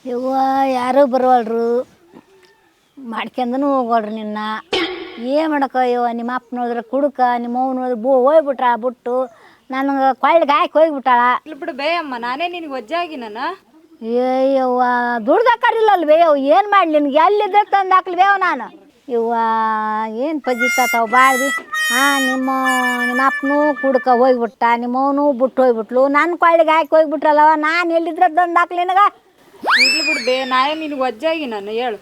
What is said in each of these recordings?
ಯವ್ವ ಯಾರೂ ಬರವಲ್ರು ಮಾಡ್ಕೊಂಡೂ ಹೋಗೋಳ್ರಿ ನಿನ್ನ ಏನು ಮಾಡಕ್ಕ ಯವ್ವ ನಿಮ್ಮ ಅಪ್ಪ ನೋಡಿದ್ರೆ ಕುಡುಕ ನಿಮ್ಮ ಅವ್ವ ನೋಡಿದ್ರೆ ಹೋಗ್ಬಿಟ್ರ ಬಿಟ್ಟು ನನಗೆ ಕೊಳ್ಳಿಗೆ ಹಾಕಿ ಹೋಗ್ಬಿಟ್ಟಾಳ. ಇಲ್ಲಿ ಬಿಡು ಬೇಯಮ್ಮ, ನಾನೇ ನಿನಗೆ ವಜ್ಜಾಗಿ ನಾನು ಏಯವ್ವ ದುಡ್ದಾಕರಿಲ್ಲಲ್ಲ ಬೇಯವ್ ಏನು ಮಾಡಲಿ ನಿನ್ಗೆ ಎಲ್ಲಿದ್ದರೆ ತಂದು ಹಾಕ್ಲಿ ಬೇವ ನಾನು. ಯವ್ವ ಏನು ಪಜಿತಾವ ಬಾಳ್ರಿ. ಹಾಂ ನಿಮ್ಮ ಅಪ್ಪನೂ ಕುಡ್ಕ ಹೋಗ್ಬಿಟ್ಟ, ನಿಮ್ಮವನು ಬಿಟ್ಟು ಹೋಗ್ಬಿಟ್ಲು, ನನ್ನ ಕೊಳ್ಳಿಗೆ ಹಾಕಿ ಹೋಗ್ಬಿಟ್ರಲ್ಲವ, ನಾನು ಎಲ್ಲಿದ್ರೆ ತಂದು ಹಾಕ್ಲಿ ನಿನಗೆ. ಇಲ್ಲಿ ಬಿಡು ಬೇ, ನಾನೇ ನಿನಗೆ ವಜ್ಜಾಗಿ ನಾನು ಹೇಳು.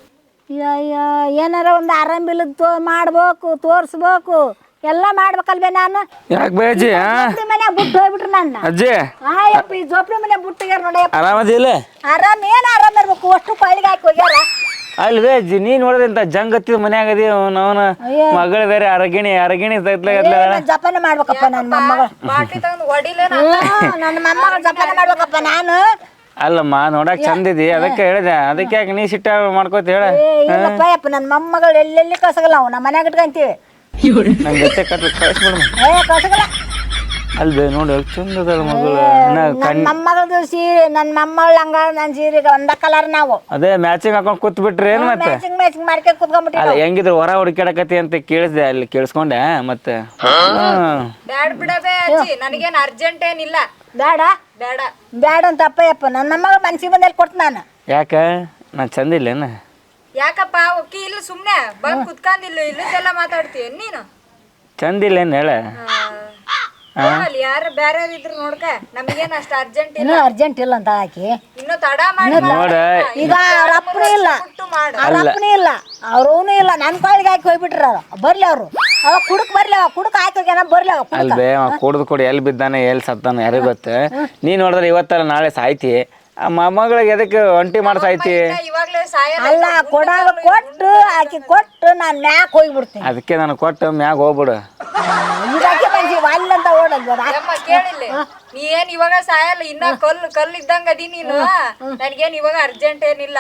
ಅಯ್ಯ ಏನಾರ ಒಂದು ಆರಾಮಿಲ್ಲದ ಮಾಡ್ಬೇಕು, ತೋರಿಸ್ಬೇಕು, ಎಲ್ಲ ಮಾಡ್ಬೇಕಲ್ವೇ ನಾನು. ಯಾಕೆ ಬೇಜಿ ಮನ್ಯಾಗ ಬಿಟ್ಟು ಹೋಗ್ಬಿಟ್ರು ನನ್ನ ಅಜ್ಜಿ. ಆಯಪ್ಪ ಈ ಜೋಪ್ರಿ ಮನ್ಯಾಗ ಬಿಟ್ಟಿಗ್ಯಾರ ನೋಡಿ. ಆರಾಮದಿಲ್ಲ? ಆರಾಮ್ ಏನು ಆರಾಮ್ ಇರ್ಬೇಕು, ಅಷ್ಟು ಕೊಳ್ಳಿಗೆ ಹಾಕಿ ಹೋಗ್ಯಾರ. ಅಲ್ವೇ ಅಜ್ಜಿ, ನೀನ್ ನೋಡಿದಂತ ಜಂಗತ್ತಿದ ಮನ್ಯಾಗ ಅದಿ ಅವನ ಮಗಳು ಬೇರೆ ಅರಗಿಣಿ ಜಪಾನ ಮಾಡ್ಬೇಕಪ್ಪ ನನ್ನ ಮೊಮ್ಮಗಳು. ಬಾಟ್ಲಿ ತಗೊಂಡು ಹೊಡಿಲೇ ನನ್ನ ಮೊಮ್ಮಗಳು ಜಪಾನ ಮಾಡ್ಬೇಕಪ್ಪ ನಾನು. ಅಲ್ಲಮ್ಮ ನೋಡಕ್ ಚಂದಿದಿ, ಅದಕ್ಕೆ ಹೇಳಿದೆ. ಅದಕ್ಕೆ ಯಾಕೆ ನೀ ಸಿಟ್ಟ ಮಾಡ್ಕೋತ ಹೇಳ. ಇಲ್ಲಪ್ಪ ಯಪ್ಪ ನನ್ನ ಮೊಮ್ಮಗಳು ಎಲ್ಲೆಲ್ಲಿ ಕಸಗಲ್ಲ, ನಾವು ನಮ್ಮ ಮನ್ಯಾಗ ಇಟ್ಕೊಂತೀವಿ. ನಂಗೆ ಜೊತೆ ಕಳಿಸ್ಬಿಡ. ಕಸಗಲ್ಲ ಅಲ್ವೇ ನೋಡಿ ಚಂದದ ಮಗಳು. ನನ್ನ ಮೊಮ್ಮಗಳದು ಸೀರೆ, ನನ್ನ ಮೊಮ್ಮಗಳ ಹಂಗ ನನ್ನ ಸೀರೆಗೆ ಒಂದ ಕಲರ್. ನಾವು ಅದೇ ಮ್ಯಾಚಿಂಗ್ ಹಾಕೊಂಡ್ ಕೂತ್ ಬಿಟ್ರಿ ಏನ್ ಮತ್ತೆ? ಮ್ಯಾಚಿಂಗ್ ಮಾಡ್ಕೊಂಡು ಕುತ್ಕೊಂಡ್ಬಿಟ್ಟಿವಿ. ಹೆಂಗಿದ್ರು ಹೊರ ಹುಡುಕಾಡಕತಿ ಅಂತ ಕೇಳಿಸ್ದೆ, ಅಲ್ಲಿ ಕೇಳಿಸ್ಕೊಂಡೆ ಮತ್ತೆ. ಬ್ಯಾಡ ಬಿಡಬೇ ಅಜ್ಜಿ, ನನಗೇನು ಅರ್ಜೆಂಟ್ ಏನಿಲ್ಲ. ಬೇಡ ಬೇಡ ಬೇಡ ಅಂತ ಅಪ್ಪ ನನ್ನ ಮೊಮ್ಮಗಳು ಮನ್ಸಿಗೆ ಬಂದಲ್ಲಿ ಕೊಡ್ತು ನಾನು. ಯಾಕ ನಾನು ಚಂದಿಲ್ಲೇನ? ಯಾಕಪ್ಪ ಒಕ್ಕಿ ಇಲ್ಲ ಸುಮ್ನೆ ಬಂದ್ ಕುತ್ಕೊಂಡಿಲ್ಲ, ಇಲ್ಲದೆಲ್ಲ ಮಾತಾಡ್ತೀಯ ನೀನು. ಚಂದಿಲ್ಲೇನು ಹೇಳ. ಅಲ್ಲಿ ಯಾರು ಬೇರೆ ಇದ್ರು ನೋಡ್ಕ, ನಮಗೇನು ಅಷ್ಟು ಅರ್ಜೆಂಟ್ ಇಲ್ಲ. ಇನ್ನೂ ಅರ್ಜೆಂಟ್ ಇಲ್ಲ ಅಂತ ಹಾಕಿ ಇನ್ನು ತಡ ಮಾಡಿ ನೋಡ, ಈಗ ಅವ್ರ ಅಪ್ಪನೂ ಇಲ್ಲ, ಅವ್ರ ಅಪ್ಪನೂ ಇಲ್ಲ, ಅವ್ರೂ ಇಲ್ಲ. ನನ್ನ ಕೊಳ್ಳಿಗೆ ಹಾಕಿ ಹೋಗ್ಬಿಟ್ರ ಬರ್ಲಿ ಅವರು. ಅವಾಗ ಕುಡುಕ್ ಬರ್ಲಿ, ಅವ ಕುಡುಕ್ ಹಾಕಿ ಹೋಗ್ಯಾನ ಬರ್ಲಿ. ಅವ ಅಲ್ವೇ ಕುಡ್ದು ಕೊಡಿ ಎಲ್ಲಿ ಬಿದ್ದಾನೆ ಎಲ್ಲಿ ಸತ್ತಾನ ಯಾರಿಗೆ ಗೊತ್ತ. ನೀ ನೋಡಿದ್ರೆ ಇವತ್ತಲ್ಲ ನಾಳೆ ಸಾಯ್ತಿ. ಆ ಮೊಮ್ಮಗಳಿಗೆ ಎದಕ್ಕೆ ಒಂಟಿ ಮಾಡಿ ಸಾಯ್ತಿ? ಇವಾಗ್ಲೇ ಸಾಯ ಅಲ್ಲ ಕೊಡಾಗ ಕೊಟ್ಟು ಆಕಿ ಕೊಟ್ಟು ನಾನು ಮ್ಯಾಕ್ ಹೋಗ್ಬಿಡ್ತೀನಿ. ಅದಕ್ಕೆ ನಾನು ಕೊಟ್ಟು ಮ್ಯಾಗ ಹೋಗ್ಬಿಡು. ಇದಾಕೆ ಮನ್ಸಿ ಅಲ್ಲಂತ ಓಡಲ್ಬೋದ? ಕೇಳಿಲ್ಲ, ನೀ ಏನ್ ಇವಾಗ ಸಾಯಲ್ಲ, ಇನ್ನ ಕಲ್ಲು ಇದ್ದಂಗ ಅದಿ ನೀನು. ನನ್ಗೇನ್ ಇವಾಗ ಅರ್ಜೆಂಟ್ ಏನಿಲ್ಲ,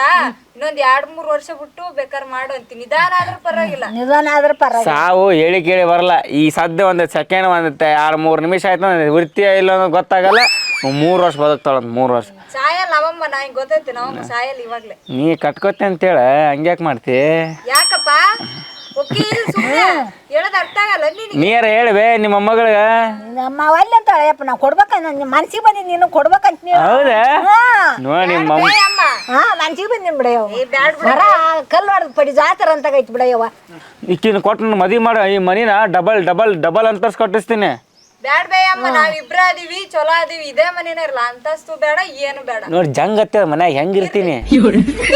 ಇನ್ನೊಂದ್ 2-3 ವರ್ಷ ಬಿಟ್ಟು ಬೇಕಾದ್ರೆ ಮಾಡು ಅಂತೀನಿ. ನಿಧಾನ ಆದ್ರೂ ಪರವಾಗಿಲ್ಲ. ನಿಧಾನ ಆದ್ರೆ ಪರವಾಗಿಲ್ಲ. ಸಾವು ಹೇಳಿ ಕೇಳಿ ಬರಲ್ಲ. ಈ ಸದ್ಯ ಒಂದು ಸೆಕೆಂಡ್ ಒಂದು 2-3 ನಿಮಿಷ ಆಯ್ತು ಉರ್ತಿಯ ಇಲ್ಲ ಅನ್ನೋದು ಗೊತ್ತಾಗಲ್ಲ. 3 ವರ್ಷ ಬದುಕ್ತಾಳ, 3 ವರ್ಷ ಸಾಯಲ್ಲ ಅವಮ್ಮ. ನಾ ಹಿಂಗ್ ಗೊತ್ತೈತಿ ನವಮ್ಮ ಸಾಯಲ್ಲ ಇವಾಗ್ಲೆ. ನೀ ಕಟ್ಕೋತಿ ಅಂತೇಳ ಹಂಗ್ಯಾಕ್ ಮಾಡ್ತಿ? ಯಾಕಪ್ಪ ಒಕ್ಕಿ ಸುಮ್ಮನೆ ಹೇಳೋದ್ ಅರ್ಥ ಆಗಲ್ಲ ನಿನಗೆ. ನೀರ ಹೇಳ್ಬೇ ನಿಮ್ಮ ಮೊಮ್ಮಗಳಿಗೆ. ನಮ್ಮ ಅಲ್ಲಿ ಅಂತ ಯಪ್ಪ ನಾವು ಕೊಡ್ಬೇಕಂತ ನನ್ನ ಮನ್ಸಿಗೆ ಬಂದಿದ್ದು, ನೀನು ಕೊಡ್ಬೇಕಂತ ನೀವು. ಹೌದಾ? ನೋಡಿ ನಿಮ್ಮ ಅಮ್ಮ ಹಾ ಮನ್ಸಿಗೆ ಬಂದಿನ್ ಬಿಡಯ್ಯವ. ಬ್ಯಾಡ್ ಬರ ಕಲ್ಲು ಹೊಡೆದು ಪಡಿ ಜಾತರ ಅಂತ ಐತಿ ಬಿಡಯ್ಯವ. ಈಕಿನ ಕೊಟ್ಟು ಮದುವೆ ಮಾಡು. ಈ ಮನಿನ ಡಬಲ್ ಅಂತರ್ಸ್ ಕಟ್ಟಿಸ್ತೀನಿ. ಬ್ಯಾಡ್ ಬೇ ಅಮ್ಮ, ನಾವಿಬ್ರ ಅದೀವಿ, ಚಲೋ ಅದೀವಿ, ಇದೇ ಮನೇನ ಇರಲ್ಲ. ಅಂತಸ್ತು ಬೇಡ, ಏನು ಬೇಡ. ನೋಡಿ ಜಂಗತ್ತೆ ಮನ್ಯಾಗ ಹೆಂಗಿರ್ತೀನಿ.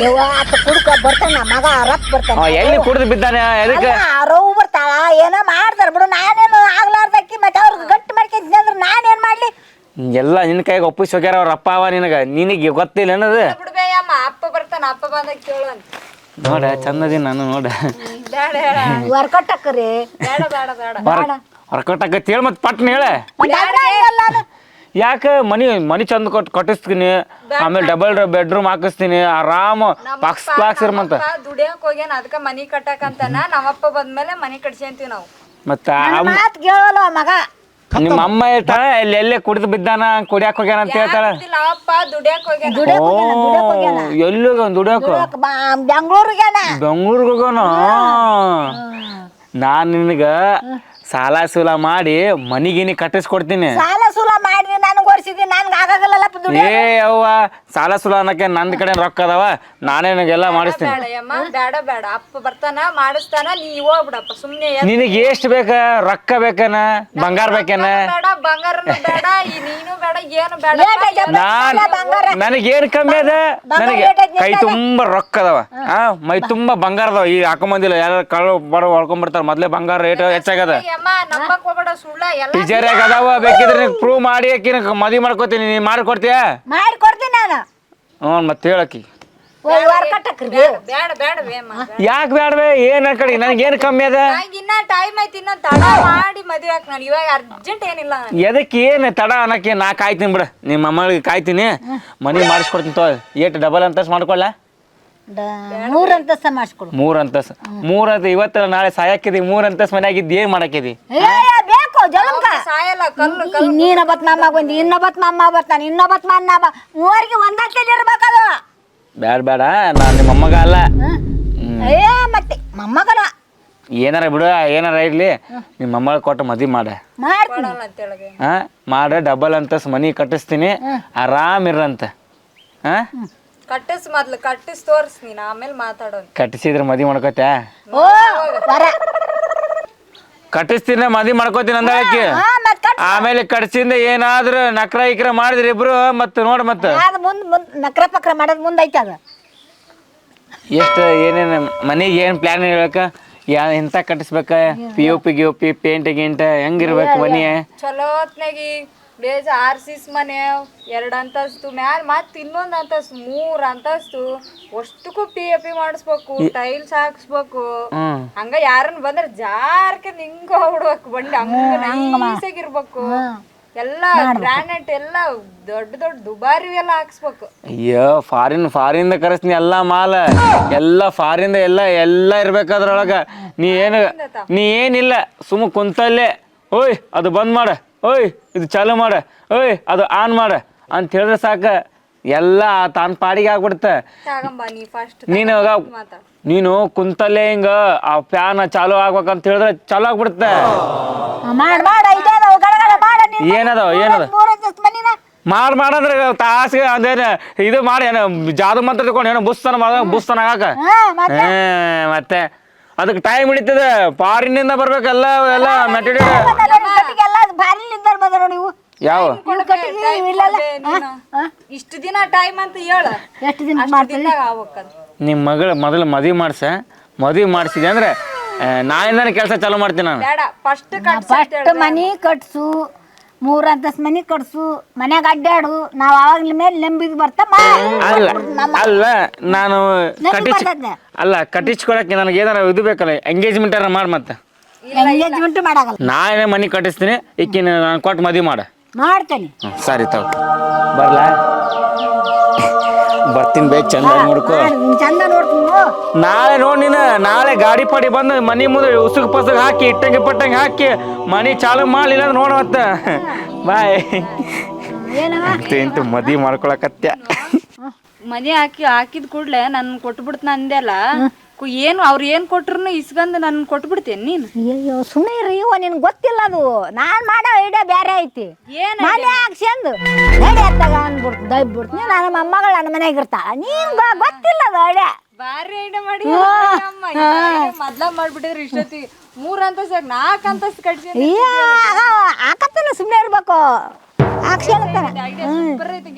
ಯವ್ವ ಆತ ಕುಡ್ಕ ಬರ್ತಾನ ಮಗ, ರಪ್ ಬರ್ತಾನ. ಎಲ್ಲಿ ಕುಡಿದು ಬಿದ್ದಾನೆ ಅದಕ್ಕೆ ರವ್ ಬರ್ತಾಳ, ಏನೋ ಮಾಡ್ತಾರ ಬಿಡು. ನಾನೇನು ಆಗ್ಲಾರ್ದಕ್ಕಿ ಮತ್ತೆ ಅವ್ರಿಗೆ ಗಟ್ಟಿ ಮಾಡ್ಕೊಂತೀನಿ ಅಂದ್ರೆ ನಾನೇನ್ ಮಾಡ್ಲಿ? ಎಲ್ಲ ನಿನ್ನ ಕೈಗೆ ಒಪ್ಪಿಸಿ ಹೋಗ್ಯಾರ ಅವ್ರ ಅಪ್ಪ ಅವ. ನಿನಗೆ ಗೊತ್ತಿಲ್ಲ ಅನ್ನೋದು. ಬಿಡ್ಬೇ ಅಮ್ಮ, ಅಪ್ಪ ಬರ್ತಾನ, ಅಪ್ಪ ಬಂದಾಗ ಕೇಳು ಅಂತ. ನೋಡ ಚಂದದಿ ನಾನು ನೋಡ. ಬೇಡ ಹೇಳ, ವರ್ಕಟ್ ಹಾಕ್ರಿ. ಬೇಡ ಬೇಡ ಬೇಡ ಹೊರಕೊಟ್ಟಾಕತಿ ಹೇಳ ಮತ್ತೆ ಪಟ್ನ ಹೇಳ. ಯಾಕೆ ಮನಿ ಚಂದ ಕಟ್ಟಿಸ್ತೀನಿ, ಆಮೇಲೆ ಡಬಲ್ ಬೆಡ್ರೂಮ್ ಹಾಕಿಸ್ತೀನಿ, ಆರಾಮ ಕ್ಲಾಕ್ಸ್ ಇರ್ಮಂತ. ದುಡಿಯಕ್ ಹೋಗ್ಯಾನ, ಅದಕ್ಕ ಮನಿ ಕಟ್ಟಕಂತಾನ. ನಮ್ಮಪ್ಪ ಬಂದ್ಮೇಲೆ ಮನಿ ಕಟ್ಸ್ಯಂತೀವಿ ನಾವು. ಮತ್ತ ಮಾತ್ ಕೇಳಲ್ಲ ಮಗ. ನಿಮ್ಮ ಅಮ್ಮ ಹೇಳ್ತಾಳ ಎಲ್ಲೇ ಕುಡಿದು ಬಿದ್ದಾನ ಕುಡಿಯಾಕ ಹೋಗ್ಯಾನ ಅಂತ ಹೇಳ್ತಾಳ. ನಾವಪ್ಪ ದುಡಿಯಕ್ ಹೋಗ್ಯಾನ. ಎಲ್ಲಿ ದುಡಿಯಾಕ? ಬೆಂಗಳೂರಿಗೇನ. ಬೆಂಗಳೂರಿಗೆ ಹೋಗೋಣ. ನಾನ್ ನಿನಗ ಸಾಲ ಸೂಲ ಮಾಡಿ ಮನಿಗಿನಿ ಕಟ್ಟಿಸ್ಕೊಡ್ತೀನಿ. ಸಾಲ ಸೂಲ ಮಾಡಿ ನನಗೆ ಓಡಿಸಿದಿ, ನನ್ಗೆ ಆಗಾಗಲ್ಲ. ಏ ಅವ್ವ, ಸಾಲ ಸುಲ ಅನ್ನಕ್ಕೆ ನಂದ್ ಕಡೆ ರೊಕ್ಕ ಅದಾವ, ನಾನೇ ನಿನಗೆಲ್ಲ ಮಾಡಿಸ್ತೀನಿ. ಬೇಡ ಬೇಡ, ಅಪ್ಪ ಬರ್ತಾನ ಮಾಡಿಸ್ತಾನ, ನೀ ಹೋಗ್ಬಿಡಪ್ಪ ಸುಮ್ನೆ. ನಿನಗೆ ಎಷ್ಟು ಬೇಕ? ರೊಕ್ಕ ಬೇಕನ? ಬಂಗಾರ ಬೇಕೇನ? ಬೇಡ, ಬಂಗಾರನು ಬೇಡ, ನೀನು ಬೇಡ, ಏನು ಬೇಡ. ನನಗೇನು ಕಮ್ಮಿ ಅದ? ನನಗೆ ಕೈ ತುಂಬಾ ರೊಕ್ಕ ಅದಾವ, ಮೈ ತುಂಬಾ ಬಂಗಾರ ಅದಾವ. ಈ ಹಾಕೊಂಬಂದಿಲ್ಲ, ಯಾರು ಕಳ್ಳು ಬರೋ ಹೊಳ್ಕೊಂಡ್ಬಿಡ್ತಾರ. ಮೊದ್ಲೇ ಬಂಗಾರ ರೇಟ್ ಹೆಚ್ಚಾಗದ. ಟೀಚರ್ಯಾಗ ಅದಾವ, ಬೇಕಿದ್ರೆ ಪ್ರೂವ್ ಮಾಡಿ ಮದ್ವಿ ಮಾಡ್ಕೋತೀನಿ. ನೀ ಮಾಡಿಕೊಡ್ತೀಯ? ಮಾಡಿಕೊಡ್ತೀನಿ ನಾನು. ಹ್ಞೂ ಮತ್ತೆ ಹೇಳಕ್ಕಿ. ಬೇಡ ಬೇಡ ಯಾಕೆ ಬೇಡವೇ? ಏನ್ ಕಡೆ ನನಗೇನು ಕಮ್ಮಿ ಅದ? ಇನ್ನ ಟೈಮ್ ಐತಿ, ಇನ್ನ ತಡ ಮಾಡಿ ಮದ್ವೆ ಹಾಕ್. ನಾನು ಇವಾಗ ಅರ್ಜೆಂಟ್ ಏನಿಲ್ಲ. ಎದಕ್ಕೆ ಏನು ತಡ ಅನ್ನಕ್ಕೆ? ನಾ ಕಾಯ್ತೀನಿ ಬಿಡ, ನಿಮ್ಮ ಅಮ್ಮಳಿಗೆ ಕಾಯ್ತೀನಿ. ಮನೆ ಮಾಡಿಸ್ಕೊಡ್ತೀನಿ ತೋ. Eight double ಅಂತಸ್ ಮಾಡ್ಕೊಳ್ಳ? 3 ಅಂತಸ್ತ ಮಾಡಿಸ್ಕೊಡು. 3 ಅಂತಸ್. 3 ಅಂತ ಇವತ್ತ ನಾಳೆ ಸಾಯಕ್ಕಿದಿ. 3 ಅಂತಸ್ ಮನ್ಯಾಗಿದ್ದು ಏನ್ ಮಾಡಕ್ಕಿದಿ? ಬೇಕು ಜಲಂಕ ಸಾಯಲ್ಲ. ಕಲ್ಲು ನೀನೊಬ್ಬತ್ ಮಾಮ ಬಂದಿ, ಇನ್ನೊಬ್ಬತ್ ಮಾಮ ಬರ್ತಾನೆ, ಇನ್ನೊಬ್ಬತ್ ಮಾಮ. ಮೂವರಿಗೆ ಒಂದತ್ತಲ್ಲಿ ಇರ್ಬೇಕದು. ಬ್ಯಾಡ ಬೇಡ ನಾನು ನಿಮ್ಮ ಮೊಮ್ಮಗ ಅಲ್ಲ. ಏ ಮತ್ತೆ ಮೊಮ್ಮಗನ ಏನಾರ ಬಿಡು, ಏನಾರ ಇರ್ಲಿ, ನಿಮ್ಮ ಮೊಮ್ಮಗ ಕೊಟ್ಟು ಮದುವೆ ಮಾಡ. ಮಾಡ್ತೀನಿ ಅಂತೇಳಗೆ ಹಾ ಮಾಡ, ಡಬಲ್ ಅಂತಸ್ ಮನಿ ಕಟ್ಟಿಸ್ತೀನಿ, ಆರಾಮಿರಂತ. ಹಾ ಕಟ್ಟಿಸ್ ಮೊದ್ಲು ಕಟ್ಟಿಸ್ ತೋರ್ಸ್ ನೀನ್ ಆಮೇಲೆ ಮಾತಾಡೋನ್. ಕಟ್ಟಿಸಿದ್ರೆ ಮದುವೆ ಮಾಡ್ಕೋತ್ಯಾ? ಓ ವರ ಕಟ್ಟಿಸ್ತೀನಿ, ಮದುವೆ ಮಾಡ್ಕೋತೀನಿ ಅಂದಾಕಿ. ಆಮೇಲೆ ಕಟ್ಸಿಂದ ಏನಾದ್ರು ನಕ್ರ ಇಕ್ರ ಮಾಡಿದ್ರಿ ಇಬ್ರು, ಮತ್ತೆ ನೋಡ್ ಮತ್ತೆ ಅದು ಮುಂದ್ ನಕ್ರ ಪಕ್ರ ಮಾಡೋದು ಮುಂದೈತೆ ಅದು. ಎಷ್ಟು ಏನೇನು ಮನೆಗೆ ಏನು ಪ್ಲಾನ್ ಹೇಳ್ಬೇಕ, ಎಂತ ಕಟ್ಟಿಸ್ಬೇಕ, POP ಗಿಯೋಪಿ ಪೇಂಟ್ ಗಿಂಟ ಹೆಂಗಿರ್ಬೇಕು ಮನಿ? ಚಲೋ ಹೊತ್ನಾಗಿ ಬೇಜ RCC ಮನೆ 2 ಅಂತಸ್ತು ಮ್ಯಾಲ ಮತ್ ಇನ್ನೊಂದ್ ಅಂತಸ್ತು 3 ಅಂತಸ್ತು ಅಷ್ಟಕ್ಕೂ POP ಮಾಡಿಸ್ಬೇಕು, ಟೈಲ್ಸ್ ಹಾಕ್ಸ್ಬೇಕು. ಹಂಗ ಯಾರನ್ನ ಬಂದ್ರೆ ಜಾರ್ಕೆ ನಿಂಗ ಹೋಗ್ಬಿಡ್ಬೇಕು ಬಂಡಿ, ಹಂಗ ನೈಸಾಗಿರ್ಬೇಕು. ಎಲ್ಲ ಗ್ರಾನೈಟ್ ಎಲ್ಲ ದೊಡ್ಡ ದೊಡ್ಡ ದುಬಾರಿ ಎಲ್ಲ ಹಾಕ್ಸ್ಬೇಕು. ಅಯ್ಯೋ ಫಾರಿನ್ ಕರೆಸ್ತೀನಿ ಎಲ್ಲ ಮಾಲ, ಎಲ್ಲ ಫಾರಿಂದ ಎಲ್ಲ ಇರ್ಬೇಕಾದ್ರೊಳಗ. ನೀ ಏನಿಲ್ಲ, ಸುಮ್ಮ ಕುಂತಲ್ಲೇ ಓಯ್ ಅದು ಬಂದ್ ಮಾಡ, ಓಯ್ ಇದು ಚಾಲು ಮಾಡ, ಓಯ್ ಅದು ಆನ್ ಮಾಡ ಅಂತ ಹೇಳಿದ್ರೆ ಸಾಕ, ಎಲ್ಲ ತಾನ್ ಪಾಡಿಗೆ ಆಗ್ಬಿಡ್ತ. ನೀನು ಕುಂತಲ್ಲೇ ಹಿಂಗ ಆ ಫ್ಯಾನ್ ಚಾಲು ಆಗ್ಬೇಕಂತ ಹೇಳಿದ್ರೆ ಚಾಲು ಆಗ್ಬಿಡುತ್ತೆ. ಏನದ ಮಾಡಂದ್ರೆ ತಾಸಿಗೆ ಅದೇನ ಇದು ಮಾಡಿ ಏನೋ ಜಾದು ಮಂತ್ರ ತಗೊಂಡು ಏನೋ ಬುಸ್ತನ ಆಗಾಕ. ಮತ್ತೆ ಅದಕ್ಕೆ ಟೈಮ್ ಹಿಡಿತದ, ಫಾರಿನಿಂದ ಬರ್ಬೇಕೆಲ್ಲ ಎಲ್ಲ ಮೆಟೀರಿಯಲ್. ಯಾವ ಇಷ್ಟು ದಿನ ಟೈಮ್ ಅಂತ ಹೇಳ, ಎಷ್ಟು ದಿನ ನಿಮ್ಮ ಮಗಳ ಮೊದಲು ಮದುವೆ ಮಾಡಿಸಿದೆ ಅಂದ್ರೆ ನಾಯಿಂದಾನೆ ಕೆಲಸ ಚಾಲು ಮಾಡ್ತೀನಿ ನಾನು. ಬೇಡ ಫಸ್ಟ್ ಫಸ್ಟ್ ಮನಿ ಕಟ್ಸು, 3 ಅಂತಸ್ ಮನಿ ಕಟ್ಸು, ಮನ್ಯಾಗ ಅಡ್ಡಾಡು. ನಾವ್ ಅವಾಗ್ಲ ಮೇಲೆ ನಂಬಿದ್ ಬರ್ತಾವ. ಅಲ್ಲ ನಾನು ಕಟ್ಟಿಸ್ಕೊಳಕ್ಕೆ ನನಗೆ ಏನಾರ ಇದು ಬೇಕಲ್ಲ, ಎಂಗೇಜ್ಮೆಂಟ್ ಮಾಡಿ. ಮತ್ತೆ ಎಂಗೇಜ್ಮೆಂಟ್ ಮಾಡಾಗಲ್ಲ, ನಾನೇ ಮನಿ ಕಟ್ಟಿಸ್ತೀನಿ, ಈಕಿನ ನಾನು ಕೊಟ್ಟು ಮದುವೆ ಮಾಡ್ತೇನೆ. ಸರಿ ತಗೋ ಬರ್ಲಾ, ಬರ್ತೀನಿ ಬೇಗ ಚಂದ ನೋಡ್ಕೊ. ಚಂದ ನೋಡ್ತೀನಿ. ನಾಳೆ ನೋಡಿ ನೀನು, ನಾಳೆ ಗಾಡಿ ಪಾಡಿ ಬಂದು ಮನಿ ಮುಂದೆ ಉಸುಗ್ ಪಸಗ್ ಹಾಕಿ ಇಟ್ಟಂಗೆ ಪಟ್ಟಂಗೆ ಹಾಕಿ ಮನಿ ಚಾಲು ಮಾಡಲಿಲ್ಲ ಅಂದ್ರೆ ನೋಡ ಮತ್ತೆ. ಬಾಯ್. ಇಂತು ಮದುವೆ ಮಾಡ್ಕೊಳಕತ್ಯ. ಮನೆ ಹಾಕಿದ ಕೂಡ್ಲೆ ನನ್ ಕೊಟ್ಬಿಡ್ತ ಅಂದೆಲ್ಲ, ಏನು ಅವ್ರು ಏನ್ ಕೊಟ್ರು ಇಸ್ಕಂದ್ ನನ್ ಕೊಟ್ಬಿಡ್ತೇನೆ ನೀನು. ಅಯ್ಯೋ ಸುಮ್ಮನೆ ಇರಿ, ನಿನ್ ಗೊತ್ತಿಲ್ಲ ಅದು. ನಾನ್ ಮಾಡೋ ಐಡಿಯಾ ಬೇರೆ ಐತಿ. ಮನೆ ಹಾಕ್ಸಂದು ನಡಿ ಅತ್ತಾಗ ಅಂದ್ಬಿಡ್ತು ದಯ್ಬಿಡ್ತೀನಿ. ನನ್ನ ಮೊಮ್ಮಗಳು ನನ್ನ ಮನೆಯಾಗ ಇರ್ತಾಳ, ನೀನ್ ಗೊತ್ತಿಲ್ಲ ಅದು ಐಡಿಯಾ. ಬಾರಿ ಐಡಿಯಾ ಮಾಡಿ ಮೊದ್ಲ ಮಾಡ್ಬಿಟ್ಟಿದ್ರೆ ಇಷ್ಟೊತ್ತಿಗೆ 3 ಅಂತಸ್ತು 4 ಅಂತಸ್ತು ಕಟ್ಸಿ. ಹಾಕತ್ತನ ಸುಮ್ಮನೆ ಇರ್ಬೇಕು, ಹಾಕ್ಸ್ಕೊಳತ್ತಾನ. ಸೂಪರ್ ಐತಿ.